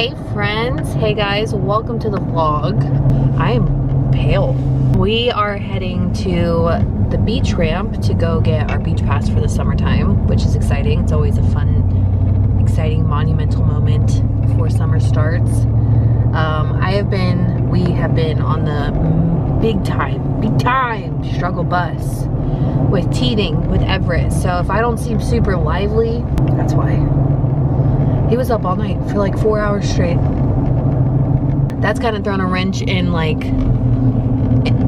Hey friends, hey guys, welcome to the vlog. I am pale. We are heading to the beach ramp to go get our beach pass for the summertime, which is exciting. It's always a fun, exciting, monumental moment before summer starts. We have been on the big time struggle bus with teething with Everett. So if I don't seem super lively, that's why. He was up all night for like 4 hours straight. That's kind of thrown a wrench in like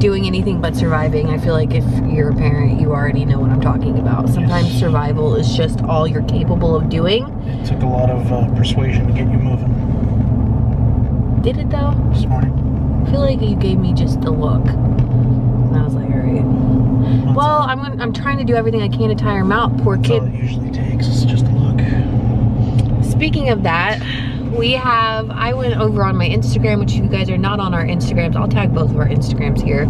doing anything but surviving. I feel like if you're a parent, you already know what I'm talking about. Sometimes survival is just all you're capable of doing. It took a lot of persuasion to get you moving. Did it though? This morning. I feel like you gave me just a look. And I was like, all right. Well, I'm trying to do everything I can to tire him out. Poor kid. That's all it usually takes is just a look. Speaking of that, I went over on my Instagram, which you guys are not on our Instagrams. I'll tag both of our Instagrams here.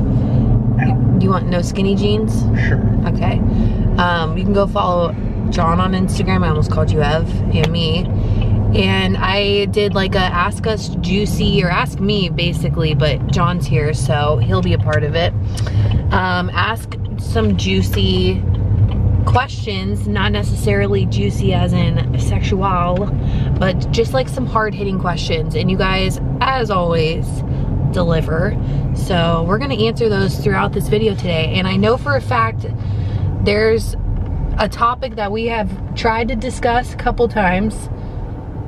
You want No Skinny Jeans? Sure. Okay. You can go follow John on Instagram. I almost called you Ev, and me. And I did like a Ask Us Juicy, or Ask Me basically, but John's here, so he'll be a part of it. Ask some juicy questions, not necessarily juicy as in sexual, but just like some hard-hitting questions, and you guys, as always, deliver. So we're gonna answer those throughout this video today, and I know for a fact there's a topic that we have tried to discuss a couple times.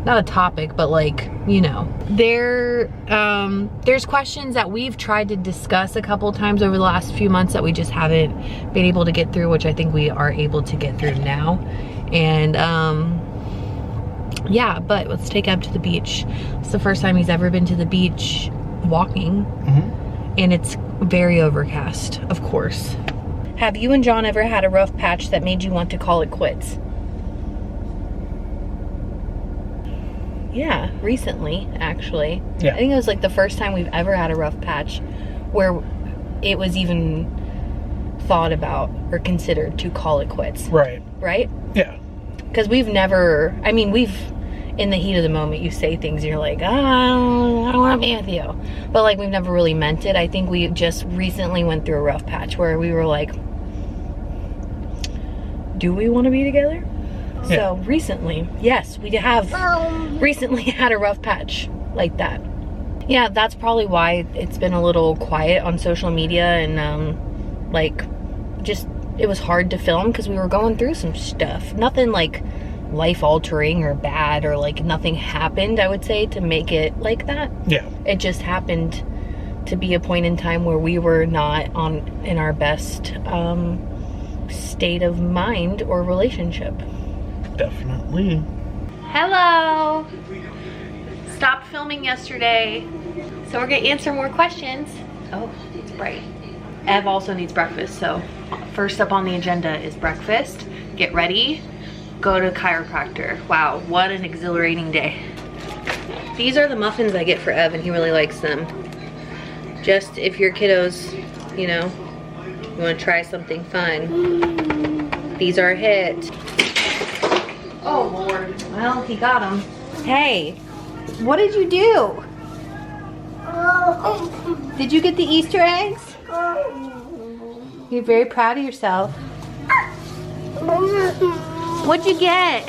Not a topic, but like, you know, there's questions that we've tried to discuss a couple times over the last few months that we just haven't been able to get through, which I think we are able to get through now. And yeah, but let's take Eb to the beach. It's the first time he's ever been to the beach walking, and it's very overcast, of course. Have you and John ever had a rough patch that made you want to call it quits? Yeah, recently, actually. Yeah. I think it was like the first time we've ever had a rough patch where it was even thought about or considered to call it quits. Right. Right? Yeah. Because we've never, I mean, in the heat of the moment, you say things and you're like, oh, I don't want to be with you. But like, we've never really meant it. I think we just recently went through a rough patch where we were like, do we want to be together? Yeah. So recently, yes, we have recently had a rough patch like that. Yeah, that's probably why it's been a little quiet on social media, and like, just, it was hard to film because we were going through some stuff. Nothing like life-altering or bad, or like nothing happened, I would say, to make it like that. Yeah. It just happened to be a point in time where we were not in our best state of mind or relationship. Definitely. Hello. Stopped filming yesterday, so we're gonna answer more questions. Oh, it's bright. Ev also needs breakfast, so first up on the agenda is breakfast. Get ready, go to chiropractor. Wow, what an exhilarating day. These are the muffins I get for Ev, and he really likes them. Just if your kiddos, you know, you wanna try something fun, these are a hit. Oh Lord. Well, he got him. Hey, what did you do? Did you get the Easter eggs? You're very proud of yourself. What'd you get?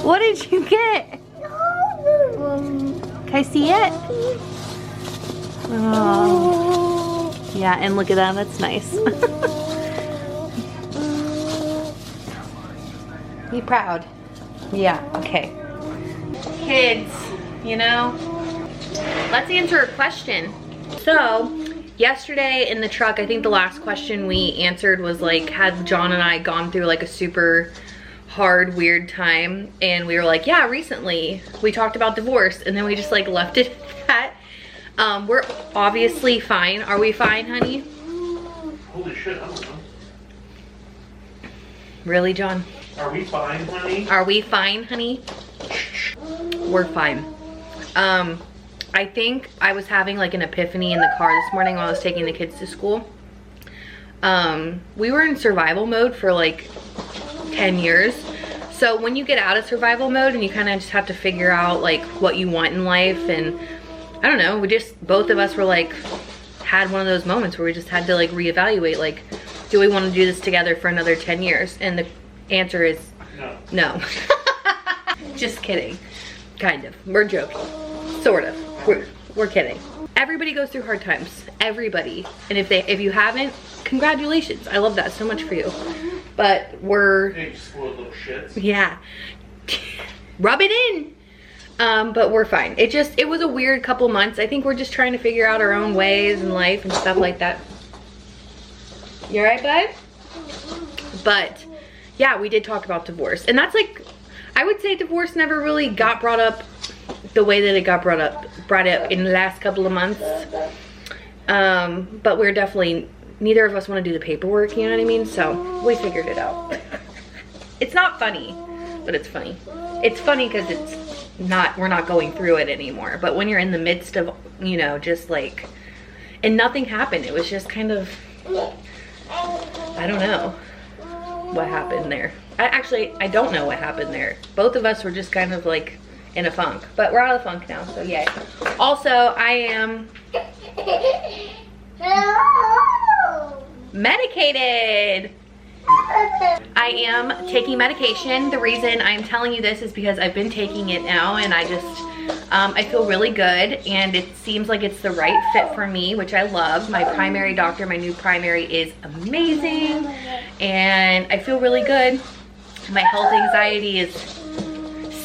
What did you get? Can I see it? Oh. Yeah, and look at that, that's nice. Be proud. Yeah, okay. Kids, you know, let's answer a question. So, yesterday in the truck, I think the last question we answered was like, had John and I gone through like a super hard, weird time? And we were like, yeah, recently. We talked about divorce, and then we just like left it at that. We're obviously fine. Are we fine, honey? Holy shit, I don't know. Really, John? Are we fine, honey? Are we fine, honey? We're fine. I think I was having like an epiphany in the car this morning while I was taking the kids to school. We were in survival mode for like 10 years. So when you get out of survival mode and you kind of just have to figure out like what you want in life, and I don't know, both of us were like, had one of those moments where we just had to like reevaluate, like, do we want to do this together for another 10 years? And the answer is no. Just kidding. Kind of. We're joking. Sort of. We're kidding. Everybody goes through hard times. Everybody. And if you haven't, congratulations. I love that so much for you. But we're... Hey, you spoiled little shits. Yeah. Rub it in. But we're fine. It was a weird couple months. I think we're just trying to figure out our own ways in life and stuff like that. You alright, bud? But yeah, we did talk about divorce. And that's like, I would say divorce never really got brought up the way that it got brought up in the last couple of months. But we're definitely, neither of us want to do the paperwork, you know what I mean? So we figured it out. It's not funny, but it's funny. It's funny because we're not going through it anymore. But when you're in the midst of, you know, just like, and nothing happened. It was just kind of, I don't know what happened there. I don't know what happened there. Both of us were just kind of like in a funk, but we're out of the funk now, so yay. Also, I am medicated. I am taking medication. The reason I'm telling you this is because I've been taking it now, and I just, I feel really good, and it seems like it's the right fit for me, which I love. My primary doctor, my new primary, is amazing, and I feel really good. My health anxiety is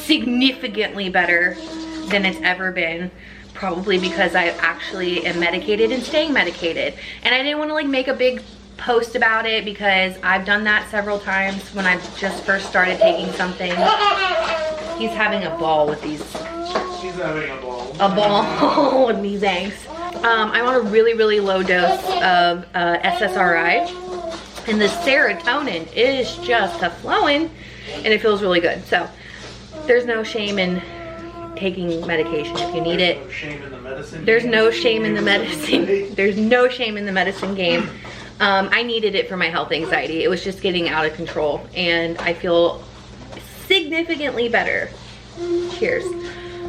significantly better than it's ever been, probably because I actually am medicated and staying medicated. And I didn't want to like make a big post about it because I've done that several times when I just first started taking something. He's having a ball with these. He's having a ball. A ball with these eggs. I'm on a really, really low dose of SSRI, and the serotonin is just flowing, and it feels really good. So there's no shame in taking medication if you need it. There's no shame in the medicine. There's no shame in the medicine game. I needed it for my health anxiety. It was just getting out of control, and I feel significantly better. Cheers.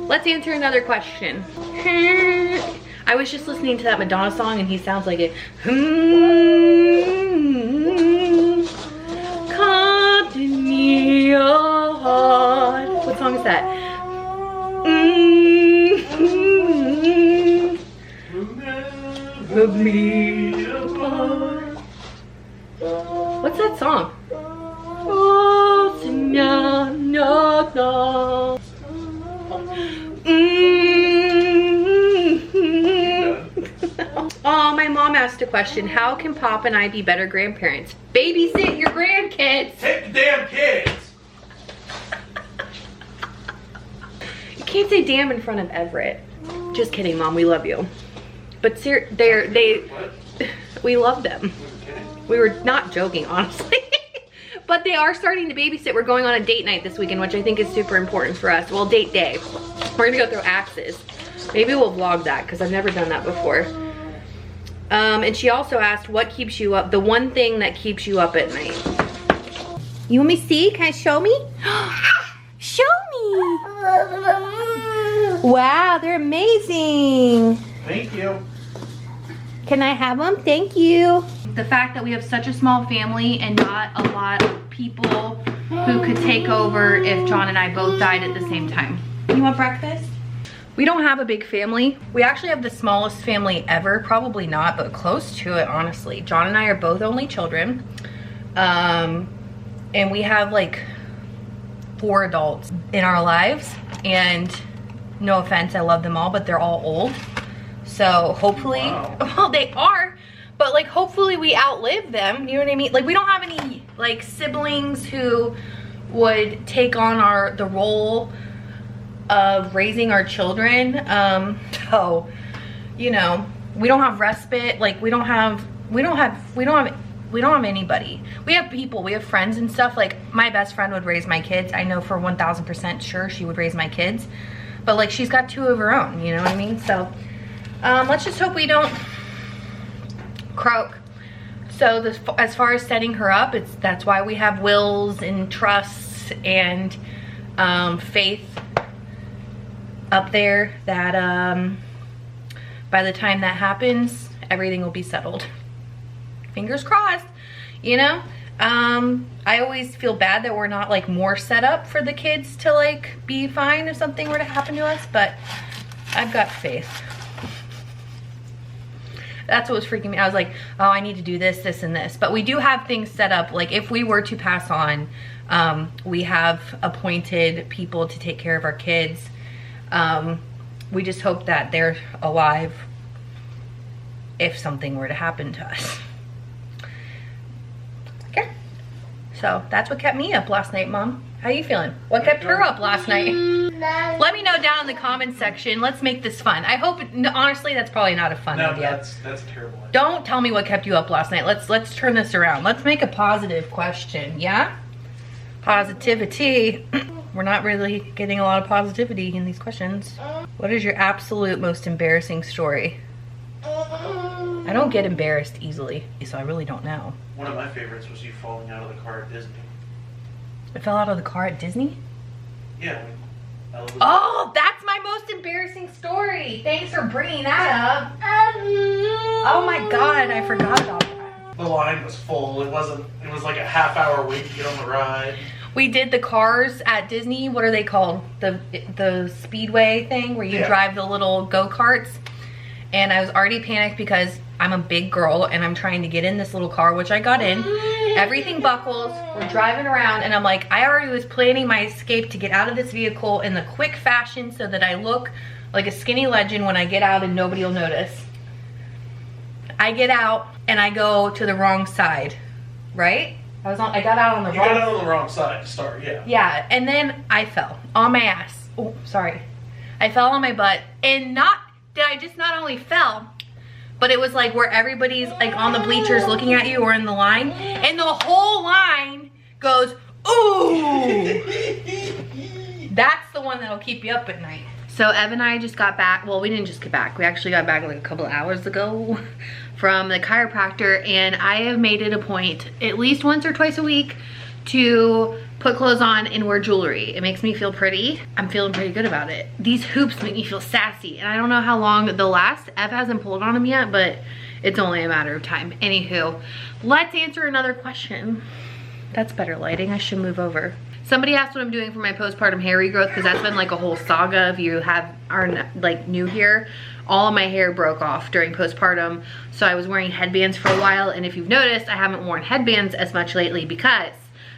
Let's answer another question. I was just listening to that Madonna song, and he sounds like it. Come to me, your heart. What song is that? Of me apart. What's that song? Oh, no, no, no. Oh, my mom asked a question. How can Pop and I be better grandparents? Babysit your grandkids. Take the damn kids. You can't say damn in front of Everett. Just kidding, Mom. We love you. But we love them. We were not joking, honestly. But they are starting to babysit. We're going on a date night this weekend, which I think is super important for us. Well, date day. We're gonna go throw axes. Maybe we'll vlog that because I've never done that before. And she also asked, what keeps you up? The one thing that keeps you up at night. You want me to see? Can I show me? Show me. Wow, they're amazing. Thank you. Can I have them? Thank you. The fact that we have such a small family and not a lot of people who could take over if John and I both died at the same time. You want breakfast? We don't have a big family. We actually have the smallest family ever. Probably not, but close to it, honestly. John and I are both only children. And we have like 4 adults in our lives. And no offense, I love them all, but they're all old. So hopefully, well, they are, but like hopefully we outlive them, you know what I mean? Like we don't have any like siblings who would take on the role of raising our children. So, you know, we don't have respite, like we don't have anybody. We have people, we have friends and stuff. Like my best friend would raise my kids. I know for 1000% sure she would raise my kids, but like she's got 2 of her own, you know what I mean? So let's just hope we don't croak. So as far as setting her up, that's why we have wills and trusts and faith up there that by the time that happens, everything will be settled. Fingers crossed, you know? I always feel bad that we're not like more set up for the kids to like be fine if something were to happen to us, but I've got faith. That's what was freaking me. I was like, oh, I need to do this, this, and this. But we do have things set up. Like if we were to pass on, we have appointed people to take care of our kids. We just hope that they're alive if something were to happen to us. Okay. So that's what kept me up last night, Mom. How you feeling? What kept her up last night? Let me know down in the comments section. Let's make this fun. I hope, honestly, that's probably not a fun idea. That's terrible. Don't tell me what kept you up last night. Let's turn this around. Let's make a positive question, yeah? Positivity. We're not really getting a lot of positivity in these questions. What is your absolute most embarrassing story? I don't get embarrassed easily, so I really don't know. One of my favorites was you falling out of the car at Disney. I fell out of the car at Disney? Yeah. Oh, that's my most embarrassing story. Thanks for bringing that up. Oh my God, I forgot about that. The line was full. It was like a half-hour wait to get on the ride. We did the cars at Disney. What are they called? The speedway thing where you drive the little go-karts. And I was already panicked because I'm a big girl and I'm trying to get in this little car, which I got in. Everything buckles, we're driving around, and I'm like, I already was planning my escape to get out of this vehicle in the quick fashion so that I look like a skinny legend when I get out and nobody will notice. I get out and I go to the wrong side, right? I got out on the wrong side. You got out on the wrong side to start, yeah. Yeah, and then I fell on my ass. Oh, sorry. I fell on my butt, and I just not only fell, but it was like where everybody's like on the bleachers looking at you or in the line, and the whole line goes, ooh. That's the one that'll keep you up at night. So Ev and I just got back. Well, we didn't just get back. We actually got back like a couple of hours ago from the chiropractor, and I have made it a point at least once or twice a week to put clothes on and wear jewelry. It makes me feel pretty. I'm feeling pretty good about it. These hoops make me feel sassy, and I don't know how long the last Ev hasn't pulled on them yet, but it's only a matter of time. Anywho, let's answer another question. That's better lighting. I should move over. Somebody asked what I'm doing for my postpartum hair regrowth, because that's been like a whole saga. If you are like new here, all of my hair broke off during postpartum, so I was wearing headbands for a while. And if you've noticed, I haven't worn headbands as much lately because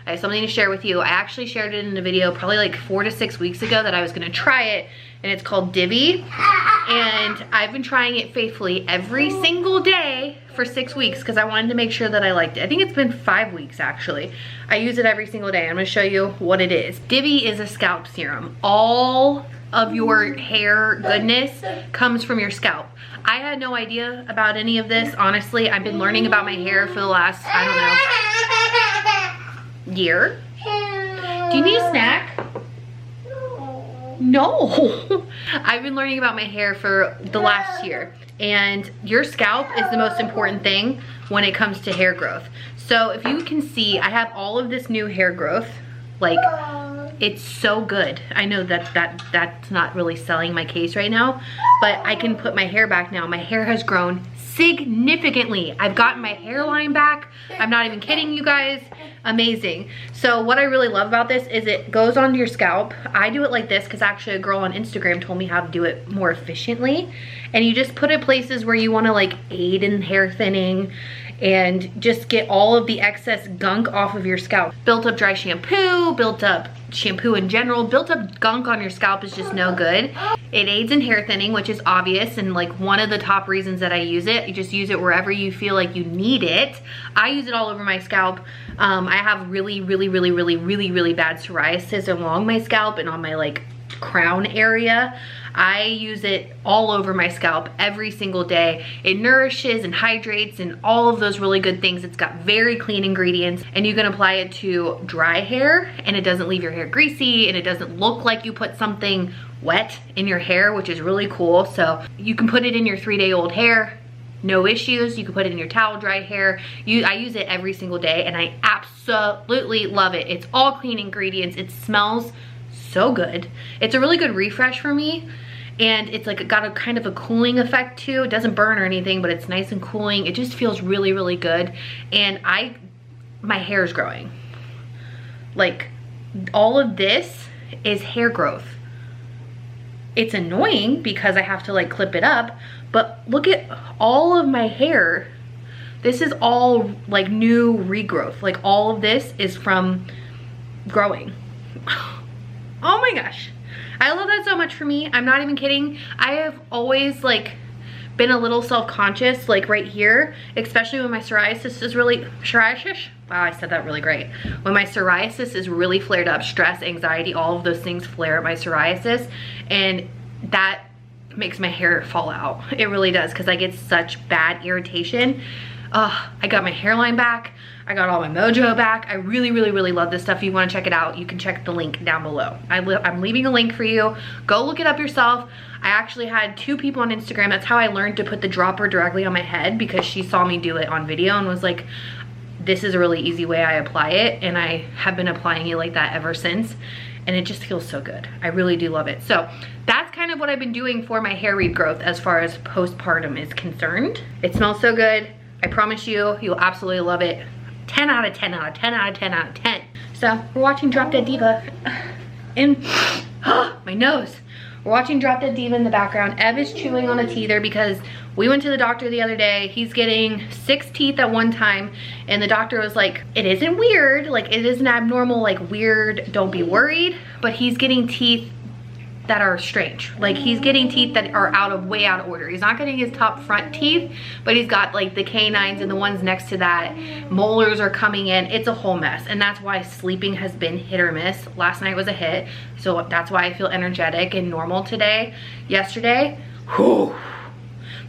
I have something to share with you. I actually shared it in a video probably like 4 to 6 weeks ago that I was gonna try it, and it's called Divi. And I've been trying it faithfully every single day for 6 weeks because I wanted to make sure that I liked it. I think it's been 5 weeks actually. I use it every single day. I'm gonna show you what it is. Divi is a scalp serum. All of your hair goodness comes from your scalp. I had no idea about any of this, honestly. I've been learning about my hair for the last, I don't know, year. Do you need a snack? No. I've been learning about my hair for the last year, and your scalp is the most important thing when it comes to hair growth. So if you can see, I have all of this new hair growth. Like, it's so good. I know that's not really selling my case right now, but I can put my hair back now. My hair has grown significantly. I've gotten my hairline back. I'm not even kidding you guys. Amazing. So what I really love about this is it goes onto your scalp. I do it like this because actually a girl on Instagram told me how to do it more efficiently. And you just put it places where you want to like aid in hair thinning and just get all of the excess gunk off of your scalp. Built up dry shampoo, built up shampoo in general, built up gunk on your scalp is just no good. It aids in hair thinning, which is obvious, and like one of the top reasons that I use it. You just use it wherever you feel like you need it. I use it all over my scalp. I have really bad psoriasis along my scalp and on my like crown area. I use it all over my scalp every single day. It nourishes and hydrates and all of those really good things. It's got very clean ingredients, and you can apply it to dry hair and it doesn't leave your hair greasy, and it doesn't look like you put something wet in your hair, which is really cool. So you can put it in your 3-day-old hair no issues. You can put it in your towel dry hair. I use it every single day and I absolutely love it. It's all clean ingredients. It smells so good. It's a really good refresh for me. And it's like got a kind of a cooling effect too. It doesn't burn or anything, but it's nice and cooling. It just feels really, really good. And my hair is growing. Like all of this is hair growth. It's annoying because I have to like clip it up, but look at all of my hair. This is all like new regrowth. Like all of this is from growing. Oh my gosh. I love that so much for me. I'm not even kidding. I have always like been a little self-conscious like right here, especially when my psoriasis is really, wow, I said that really great. When my psoriasis is really flared up, stress, anxiety, all of those things flare up my psoriasis, and that makes my hair fall out. It really does, because I get such bad irritation. I got my hairline back. I got all my mojo back. I really, really, really love this stuff. If you want to check it out, you can check the link down below. I'm leaving a link for you. Go look it up yourself. I actually had 2 people on Instagram. That's how I learned to put the dropper directly on my head, because she saw me do it on video and was like, this is a really easy way I apply it. And I have been applying it like that ever since. And it just feels so good. I really do love it. So that's kind of what I've been doing for my hair regrowth as far as postpartum is concerned. It smells so good. I promise you, you'll absolutely love it. 10 out of 10 out of 10 out of 10 out of 10. So we're watching Drop Dead Diva in my nose. We're watching Drop Dead Diva in the background. Ev is chewing on a teether because we went to the doctor the other day. He's getting 6 teeth at one time, and the doctor was like, it isn't weird, like it isn't abnormal, like weird, don't be worried, but he's getting teeth that are strange. Like he's getting teeth that are way out of order. He's not getting his top front teeth, but he's got like the canines and the ones next to that. Molars are coming in. It's a whole mess. And that's why sleeping has been hit or miss. Last night was a hit. So that's why I feel energetic and normal today. Yesterday, whew.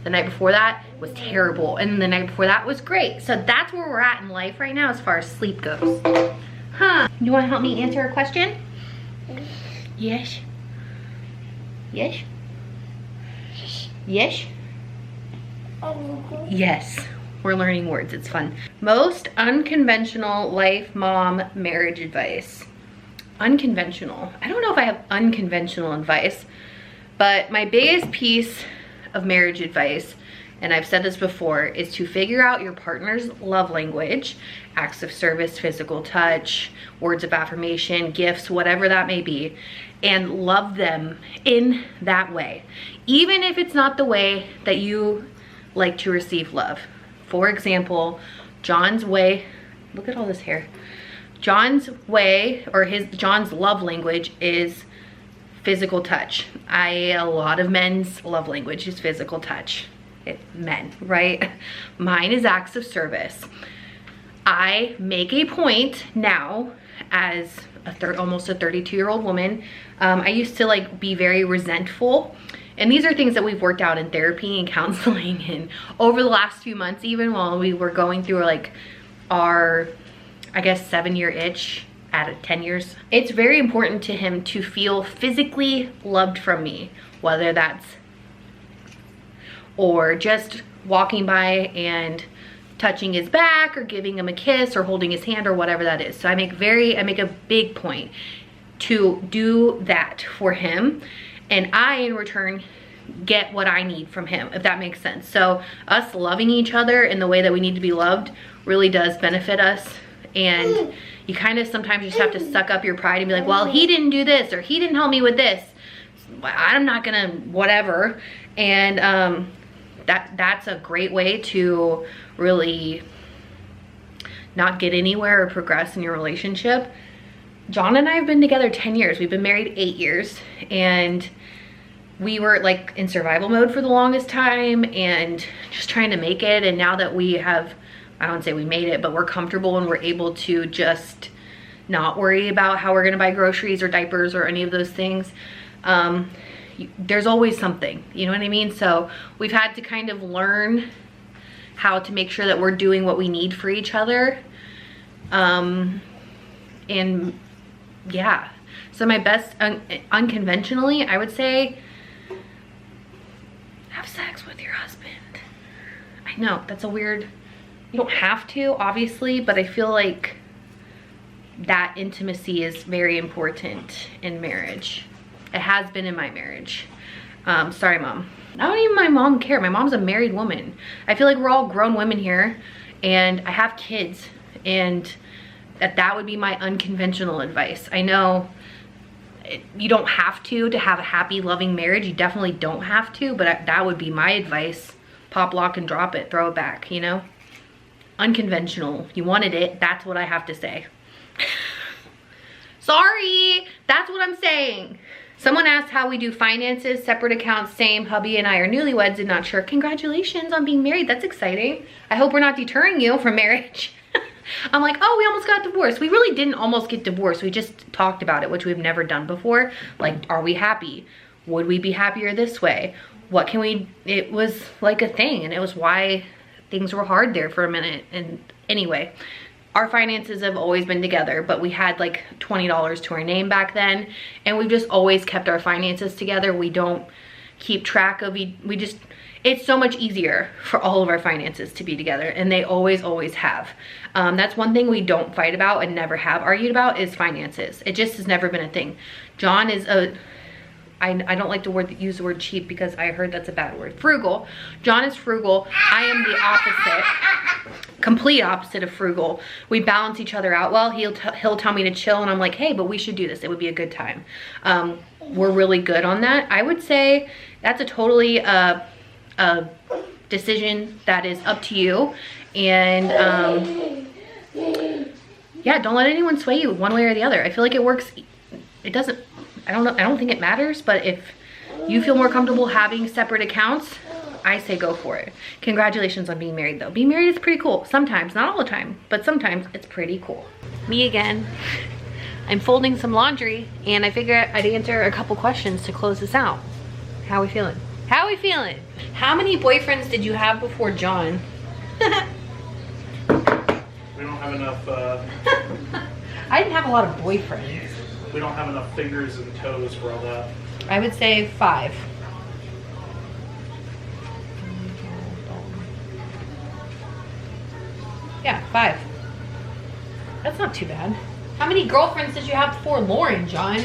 The night before that was terrible. And the night before that was great. So that's where we're at in life right now as far as sleep goes. Huh? You want to help me answer a question? Yes. Yes? Yes? Yes. We're learning words. It's fun. Most unconventional life, mom, marriage advice. Unconventional. I don't know if I have unconventional advice, but my biggest piece of marriage advice, and I've said this before, is to figure out your partner's love language, acts of service, physical touch, words of affirmation, gifts, whatever that may be, and love them in that way. Even if it's not the way that you like to receive love. For example, John's way, look at all this hair. John's way, or John's love language is physical touch. A lot of men's love language is physical touch. Men, right? Mine is acts of service. I make a point now as almost a 32-year-old woman. I used to like be very resentful. And these are things that we've worked out in therapy and counseling and over the last few months, even while we were going through like our, I guess, 7-year itch at 10 years. It's very important to him to feel physically loved from me, whether that's or just walking by and touching his back or giving him a kiss or holding his hand or whatever that is. So I make a big point to do that for him, and I in return get what I need from him, if that makes sense. So us loving each other in the way that we need to be loved really does benefit us. And you kind of sometimes just have to suck up your pride and be like, well, he didn't do this or he didn't help me with this, I'm not gonna whatever. And that's a great way to really not get anywhere or progress in your relationship. John and I have been together 10 years. We've been married 8 years, and we were like in survival mode for the longest time and just trying to make it. And now that we have, I don't say we made it, but we're comfortable and we're able to just not worry about how we're gonna buy groceries or diapers or any of those things. There's always something, you know what I mean? So we've had to kind of learn how to make sure that we're doing what we need for each other. And yeah, so my best unconventionally, I would say have sex with your husband. I I know, that's a weird, you don't have to, obviously, but I feel like that intimacy is very important in marriage. It has been in my marriage. Sorry, Mom. I don't even my mom care. My mom's a married woman. I feel like we're all grown women here, and I have kids, and that would be my unconventional advice. I know you don't have to have a happy, loving marriage. You definitely don't have to, but that would be my advice. Pop, lock, and drop it. Throw it back, you know? Unconventional. You wanted it. That's what I have to say. Sorry. That's what I'm saying. Someone asked how we do finances, separate accounts, same. Hubby and I are newlyweds and not sure. Congratulations on being married. That's exciting. I hope we're not deterring you from marriage. I'm like, oh, we almost got divorced. We really didn't almost get divorced. We just talked about it, which we've never done before. Like, are we happy? Would we be happier this way? What can we, it was like a thing, and it was why things were hard there for a minute. And anyway, our finances have always been together, but we had like $20 to our name back then, and we've just always kept our finances together. We don't keep track of, we just, it's so much easier for all of our finances to be together, and they always have. That's one thing we don't fight about and never have argued about is finances. It just has never been a thing. John is I don't like to use the word cheap because I heard that's a bad word. Frugal. John is frugal. I am the opposite, complete opposite of frugal. We balance each other out well. He'll tell me to chill, and I'm like, hey, but we should do this. It would be a good time. We're really good on that. I would say that's a totally a decision that is up to you, and yeah, don't let anyone sway you one way or the other. I feel like it works. It doesn't, I don't think it matters, but if you feel more comfortable having separate accounts, I say go for it. Congratulations on being married though. Being married is pretty cool. Sometimes, not all the time, but sometimes it's pretty cool. Me again. I'm folding some laundry, and I figured I'd answer a couple questions to close this out. How we feeling? How we feeling? How many boyfriends did you have before John? We don't have enough, I didn't have a lot of boyfriends. we don't have enough fingers and toes for all that. I would say 5. Yeah, 5. That's not too bad. How many girlfriends did you have before Lauren, John?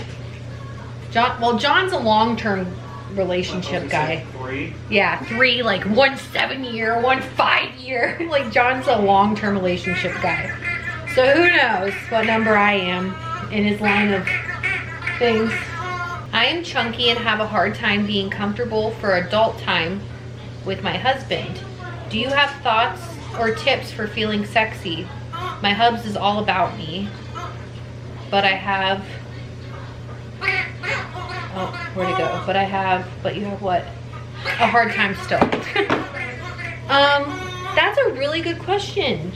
Well, John's a long-term relationship guy. 3? Yeah, 3, like 1 7-year, 1 5-year. Like, John's a long-term relationship guy. So who knows what number I am in his line of things. I am chunky and have a hard time being comfortable for adult time with my husband. Do you have thoughts or tips for feeling sexy? My hubs is all about me, but I have, oh, where'd it go? But you have what? A hard time still. That's a really good question.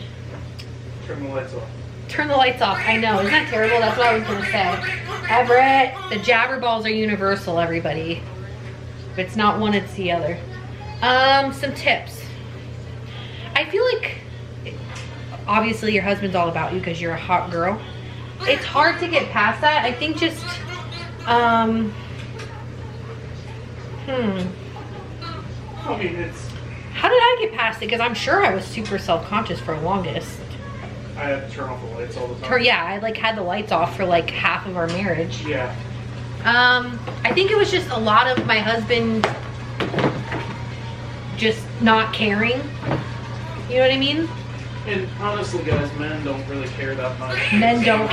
Turn the lights off. Turn the lights off. I know, isn't that terrible? That's what I was gonna say. Everett, the jabber balls are universal, everybody. If it's not one, it's the other. Some tips. I feel like, obviously your husband's all about you because you're a hot girl. It's hard to get past that. I think just, I mean, it's... How did I get past it? Because I'm sure I was super self-conscious for the longest. I had to turn off the lights all the time. Yeah, I like had the lights off for like half of our marriage. Yeah. I think it was just a lot of my husband just not caring. You know what I mean? And honestly, guys, men don't really care that much. Men don't.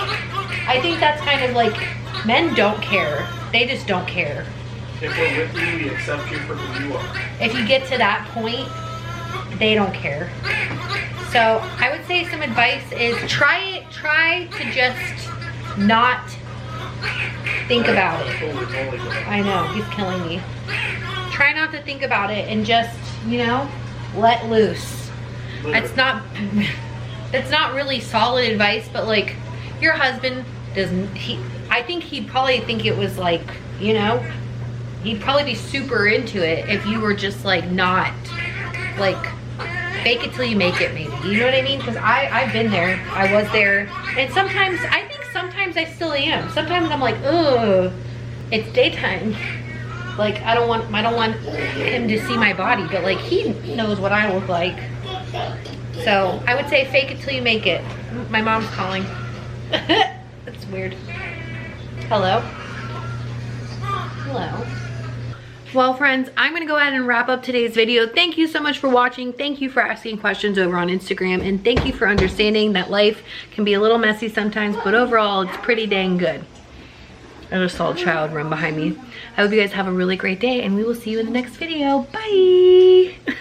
I think that's kind of like, men don't care. They just don't care. If we're with you, we accept you for who you are. If you get to that point, they don't care. So I would say some advice is try to just not think about it. Holy moly, God. I know, he's killing me. Try not to think about it and just, you know, let loose. That's not really solid advice, but like your husband doesn't, I think he'd probably think it was like, you know, he'd probably be super into it if you were just like not like fake it till you make it, maybe. You know what I mean? Because I've been there. I was there. And sometimes, I think sometimes I still am. Sometimes I'm like, ugh, it's daytime. Like, I don't want him to see my body, but like, he knows what I look like. So I would say fake it till you make it. My mom's calling. That's weird. Hello? Hello? Well, friends, I'm gonna go ahead and wrap up today's video. Thank you so much for watching. Thank you for asking questions over on Instagram. And thank you for understanding that life can be a little messy sometimes, but overall, it's pretty dang good. I just saw a child run behind me. I hope you guys have a really great day, and we will see you in the next video. Bye!